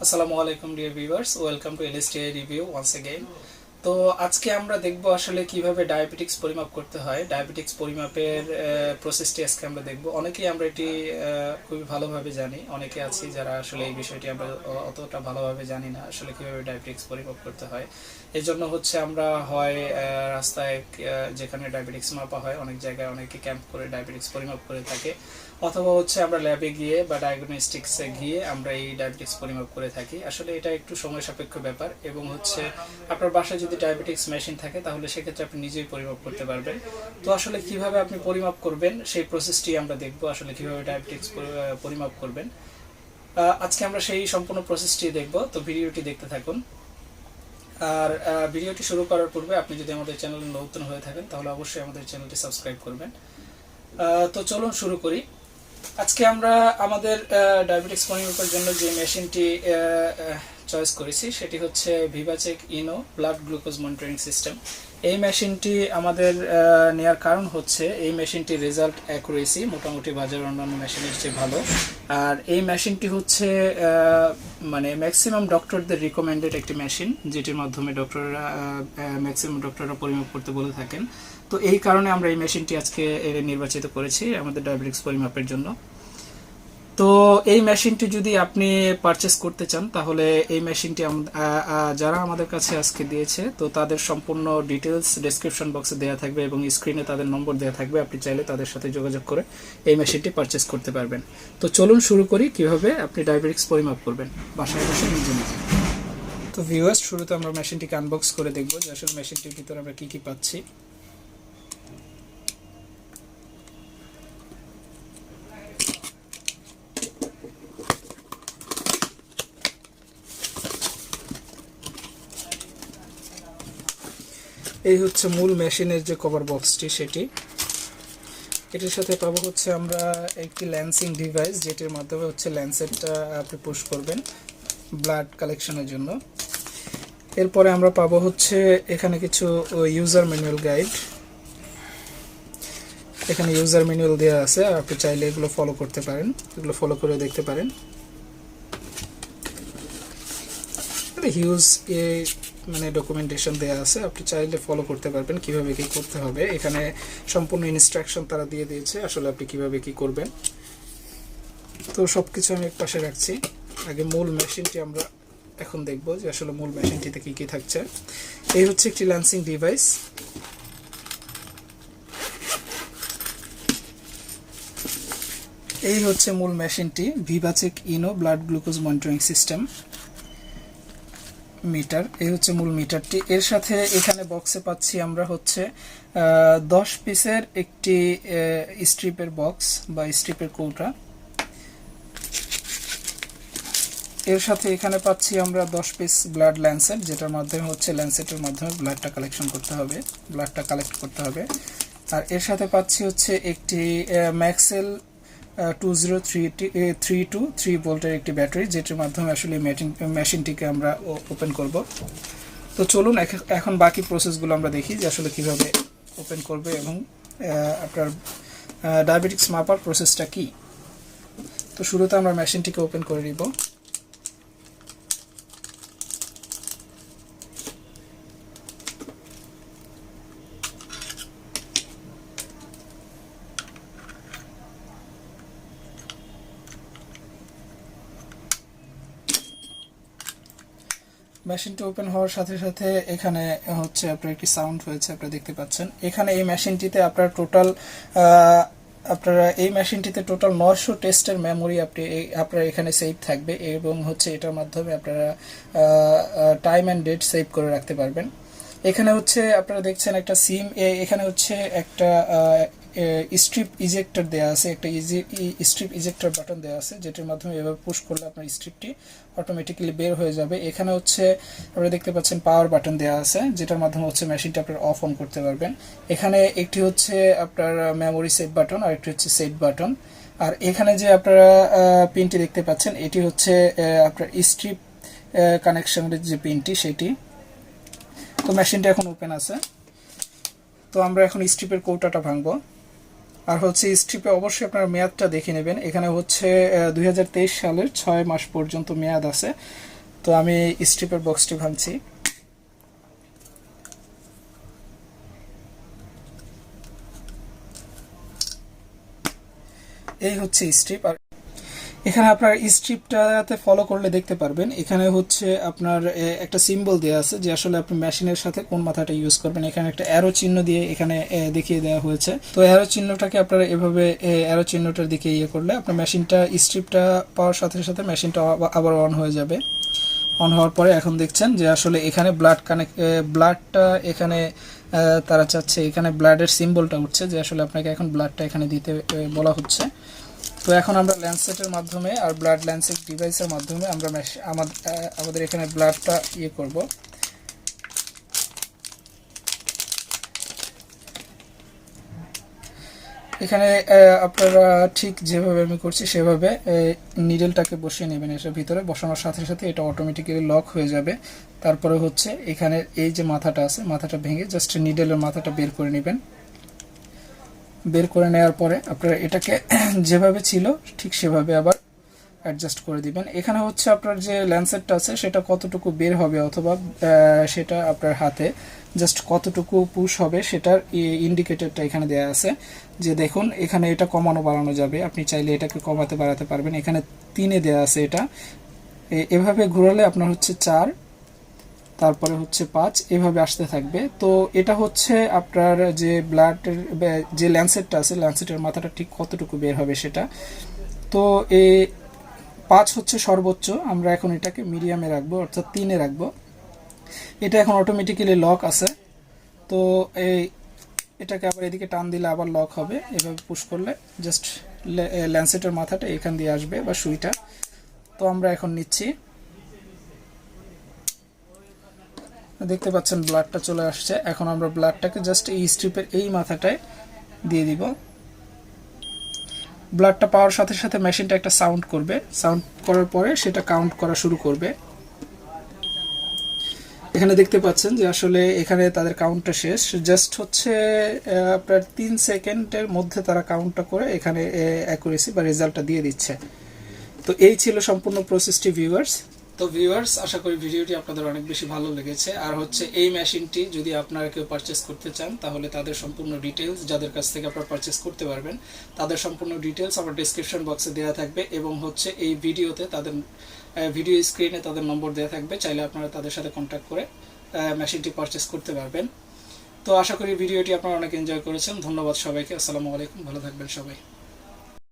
আসসালামু আলাইকুম dear viewers, welcome to LSTI review once again. তো আজকে আমরা দেখব আসলে কিভাবে ডায়াবেটিক্স পরিমাপ করতে হয়। ডায়াবেটিক্স পরিমাপের প্রসেসটি আজকে আমরা দেখব। অনেকেই আমরা এটি খুবই ভালোভাবে জানি, অনেকে আছি যারা আসলে এই বিষয়টি আমরা অতটা ভালোভাবে জানি না আসলে কিভাবে ডায়াবেটিক্স পরিমাপ করতে হয়। এজন্য হচ্ছে আমরা হয় রাস্তায় যেখানে ডায়াবেটিক্স মাপা হয়, অনেক জায়গায় অনেকে ক্যাম্প করে ডায়াবেটিক্স পরিমাপ করে থাকে, অথবা হচ্ছে আমরা ল্যাবে গিয়ে বা ডায়াগনস্টিক্সে গিয়ে আমরা এই ডায়াবেটিক্স পরিমাপ করে থাকি। আসলে এটা একটু সময় সাপেক্ষ ব্যাপার, এবং হচ্ছে আপনার বাসায় যদি ডায়াবেটিক্স মেশিন থাকে তাহলে সেক্ষেত্রে আপনি নিজেই পরিমাপ করতে পারবেন। তো আসলে কিভাবে আপনি পরিমাপ করবেন সেই প্রসেসটি আমরা দেখব, আসলে কিভাবে ডায়াবেটিক্স পরিমাপ করবেন। আজকে আমরা সেই সম্পূর্ণ প্রসেসটি দেখব, তো ভিডিওটি দেখতে থাকুন। আর ভিডিওটি শুরু করার পূর্বে আপনি যদি আমাদের চ্যানেলে নতুন হয়ে থাকেন তাহলে অবশ্যই আমাদের চ্যানেলটি সাবস্ক্রাইব করবেন। তো চলুন শুরু করি। আজকে আমরা আমাদের ডায়াবেটিক্স পরিমাপের জন্য যে মেশিনটি চয়েস করেছি সেটি হচ্ছে Viva check Ino blood glucose monitoring system. এই মেশিনটি আমাদের নেওয়ার কারণ হচ্ছে এই মেশিনটির রেজাল্ট অ্যাকুরেসি মোটামুটি বাজারের অন্যান্য মেশিনের চেয়ে ভালো। আর এই মেশিনটি হচ্ছে মানে ম্যাক্সিমাম ডক্টরদের রিকমেন্ডেড একটি মেশিন, যেটির মাধ্যমে ম্যাক্সিমাম ডক্টররা পরিমাপ করতে বলে থাকেন। তো এই কারণে আমরা এই মেশিনটি আজকে নির্বাচিত করেছি আমাদের ডায়াবেটিক্স পরিমাপের জন্য। তো এই মেশিনটি যদি আপনি পারচেস করতে চান তাহলে এই মেশিনটি যারা আমাদের কাছে আজকে দিয়েছে তো তাদের সম্পূর্ণ ডিটেলস ডেসক্রিপশন বক্সে দেওয়া থাকবে এবং স্ক্রিনে তাদের নম্বর দেওয়া থাকবে। আপনি চাইলে তাদের সাথে যোগাযোগ করে এই মেশিনটি পারচেস করতে পারবেন। তো চলুন শুরু করি কিভাবে আপনি ডায়াবেটিক্স পরিমাপ করবেন বাসায় বসে নিজে নিজে। তো ভিউয়ার্স, শুরুতে আমরা মেশিনটিকে আনবক্স করে দেখব যে আসলে মেশিনটির ভিতরে আমরা কি কি পাচ্ছি। এই হচ্ছে মূল মেশিনের যে কভার বক্সটি, সেটি এটির সাথে পাবো হচ্ছে আমরা একটি ল্যান্সিং ডিভাইস, যেটির মাধ্যমে হচ্ছে ল্যান্সেটটা আপনি পুশ করবেন ব্লাড কালেকশনের জন্য। এরপরে আমরা পাবো হচ্ছে এখানে কিছু ইউজার ম্যানুয়াল গাইড। এখানে ইউজার ম্যানুয়াল দেওয়া আছে, আর আপনি চাইলে এগুলো ফলো করতে পারেন, এগুলো ফলো করে দেখতে পারেন। হিউজ মানে ডকুমেন্টেশন দেওয়া আছে, আপনি চাইলে ফলো করতে পারবেন কিভাবে কি করতে হবে। এখানে সম্পূর্ণ ইনস্ট্রাকশন তারা দিয়ে দিয়েছে আসলে আপনি কিভাবে কি করবেন। তো সবকিছু আমি এক পাশে রাখছি। আগে মূল মেশিনটি আমরা এখন দেখব যে আসলে মূল মেশিনটিতে কি কি থাকছে। এই হচ্ছে একটি ল্যান্সিং ডিভাইস। এই হচ্ছে মূল মেশিনটি, VivaChek Ino blood glucose monitoring system meter. এই হচ্ছে মূল মিটারটি। এর সাথে এখানে বক্সে পাচ্ছি আমরা হচ্ছে 10 পিসের একটি স্ট্রিপের বক্স বা স্ট্রিপের কৌটা। এর সাথে এখানে পাচ্ছি আমরা 10 পিস ব্লাড ল্যান্সেট, যেটার মাধ্যমে হচ্ছে ল্যান্সেটের মাধ্যমে ব্লাডটা কালেকশন করতে হবে, ব্লাডটা কালেক্ট করতে হবে। আর এর সাথে পাচ্ছি হচ্ছে একটি ম্যাক্সেল 2032 ভোল্টের একটি ব্যাটারি, যেটির মাধ্যমে আসলে মেশিনটিকে আমরা ওপেন করব। তো চলুন এখন বাকি প্রসেসগুলো আমরা দেখি যে আসলে কিভাবে ওপেন করবে এবং আপনার ডায়াবেটিক্স মাপার প্রসেসটা কি। তো শুরুতে আমরা মেশিনটিকে ওপেন করে নিব। মেশিনটি ওপেন হওয়ার সাথে সাথে এখানে হচ্ছে আপনার একটি সাউন্ড হয়েছে, আপনারা দেখতে পাচ্ছেন। এখানে এই মেশিনটিতে আপনারা এই মেশিনটিতে টোটাল 900 টেস্টের মেমোরি আপনার এখানে সেভ থাকবে, এবং হচ্ছে এটার মাধ্যমে আপনারা টাইম অ্যান্ড ডেট সেভ করে রাখতে পারবেন। এখানে হচ্ছে আপনারা দেখছেন একটা সিম, এখানে হচ্ছে একটা স্ট্রিপ ইজেক্টর দেওয়া আছে, একটা স্ট্রিপ ইজেক্টর বাটন দেওয়া আছে, যেটির মাধ্যমে এভাবে পুশ করলে আপনার স্ট্রিপটি অটোমেটিক্যালি বের হয়ে যাবে। এখানে হচ্ছে আপনারা দেখতে পাচ্ছেন পাওয়ার বাটন দেওয়া আছে, যেটার মাধ্যমে হচ্ছে মেশিনটা আপনার অফ অন করতে পারবেন। এখানে একটি হচ্ছে আপনার মেমোরি সেট বাটন আর একটি হচ্ছে সেট বাটন। আর এখানে যে আপনারা পিনটি দেখতে পাচ্ছেন এটি হচ্ছে আপনার স্ট্রিপ কানেকশনের যে পিনটি সেটি। তো মেশিনটা এখন ওপেন আছে। তো আমরা এখন স্ট্রিপের কৌটাটা ভাঙবো। আর হচ্ছে স্ট্রিপে অবশ্যই আপনার মেয়াদটা দেখে নেবেন। এখানে হচ্ছে 2023 সালের 6 মাস পর্যন্ত মেয়াদ আছে। তো আমি স্ট্রিপের বক্সটি ভাঙছি। এই হচ্ছে স্ট্রিপ। আর এখানে আপনার স্ট্রিপটাতে ফলো করলে দেখতে পারবেন এখানে হচ্ছে আপনার একটা সিম্বল দেওয়া আছে যে আসলে আপনি মেশিনের সাথে কোন মাথাটা ইউজ করবেন। এখানে একটা অ্যারো চিহ্ন দিয়ে এখানে দেখিয়ে দেওয়া হয়েছে। তো অ্যারো চিহ্নটাকে আপনারা এভাবে অ্যারো চিহ্নটার দিকে ইয়ে করলে আপনার মেশিনটা স্ট্রিপটা পাওয়ার সাথে সাথে মেশিনটা আবার অন হয়ে যাবে। অন হওয়ার পরে এখন দেখছেন যে আসলে এখানে ব্লাডটা এখানে তারা চাচ্ছে এখানে ব্লাডের সিম্বলটা উঠছে যে আসলে আপনাকে এখন ব্লাডটা এখানে দিতে বলা হচ্ছে। তো এখন আমরা ল্যান্ডসেটের মাধ্যমে আর ব্লাড ল্যান্সেট ডিভাইসের মাধ্যমে আমরা আমাদের এখানে ব্লাডটা ইয়ে করব। এখানে আপনারা ঠিক যেভাবে আমি করছি সেভাবে নিডেলটাকে বসিয়ে নেবেন। এটার ভিতরে বসানোর সাথে সাথে এটা অটোমেটিক্যালি লক হয়ে যাবে। তারপরে হচ্ছে এখানে এই যে মাথাটা আছে মাথাটা ভেঙে জাস্ট নিডেলের মাথাটা বের করে নেবেন। বের করে নেওয়ার পরে আপনারা এটাকে যেভাবে ছিল ঠিক সেভাবে আবার অ্যাডজাস্ট করে দিবেন। এখানে হচ্ছে আপনার যে ল্যান্সেটটা আছে সেটা কতটুকু বের হবে অথবা সেটা আপনার হাতে জাস্ট কতটুকু পুশ হবে সেটার ইন্ডিকেটরটা এখানে দেওয়া আছে। যে দেখুন এখানে এটা কমানো বাড়ানো যাবে, আপনি চাইলে এটাকে কমাতে বাড়াতে পারবেন। এখানে 3-এ দেওয়া আছে। এটা এভাবে ঘোরালে আপনার হচ্ছে 4, তারপরে হচ্ছে 5, এভাবে আসতে থাকবে। তো এটা হচ্ছে আপনার যে ব্লাডের যে ল্যান্সেটটা আছে ল্যান্সেটের মাথাটা ঠিক কতটুকু বের হবে সেটা। তো এই 5 হচ্ছে সর্বোচ্চ। আমরা এখন এটাকে মিডিয়ামে রাখবো অর্থাৎ 3-এ রাখবো। এটা এখন অটোমেটিক্যালি লক আছে। তো এটাকে আবার এদিকে টান দিলে আবার লক হবে। এভাবে পুশ করলে জাস্ট ল্যান্সেটের মাথাটা এখান দিয়ে আসবে বা সুইটা। তো আমরা এখন নিচ্ছি, দেখতে পাচ্ছেন ব্লাডটা চলে আসছে। এখন আমরা ব্লাডটাকে জাস্ট এই স্ট্রিপের এই মাথাটায় দিয়ে দিব। ব্লাডটা পাওয়ার সাথে সাথে মেশিনটা একটা সাউন্ড করবে। সাউন্ড করার পরে সেটা কাউন্ট করা শুরু করবে। এখানে দেখতে পাচ্ছেন যে আসলে এখানে তাদের কাউন্টটা শেষ। জাস্ট হচ্ছে আপনার 3 সেকেন্ডের মধ্যে তারা কাউন্টটা করে এখানে অ্যাকুরেসি বা রেজাল্টটা দিয়ে দিচ্ছে। তো এই ছিল সম্পূর্ণ প্রসেসটি ভিউয়ার্স। তো ভিউয়ার্স, আশা করি ভিডিওটি আপনাদের অনেক বেশি ভালো লেগেছে। আর হচ্ছে এই মেশিনটি যদি আপনারা কেউ পারচেস করতে চান তাহলে তাদের সম্পূর্ণ ডিটেলস, যাদের কাছ থেকে আপনারা পারচেস করতে পারবেন তাদের সম্পূর্ণ ডিটেলস আমার ডেসক্রিপশন বক্সে দেওয়া থাকবে এবং হচ্ছে এই ভিডিওতে তাদের ভিডিও স্ক্রিনে তাদের নম্বর দেওয়া থাকবে। চাইলে আপনারা তাদের সাথে কন্ট্যাক্ট করে মেশিনটি পারচেস করতে পারবেন। তো আশা করি ভিডিওটি আপনারা অনেক এনজয় করেছেন। ধন্যবাদ সবাইকে। আসসালামু আলাইকুম, ভালো থাকবেন সবাই।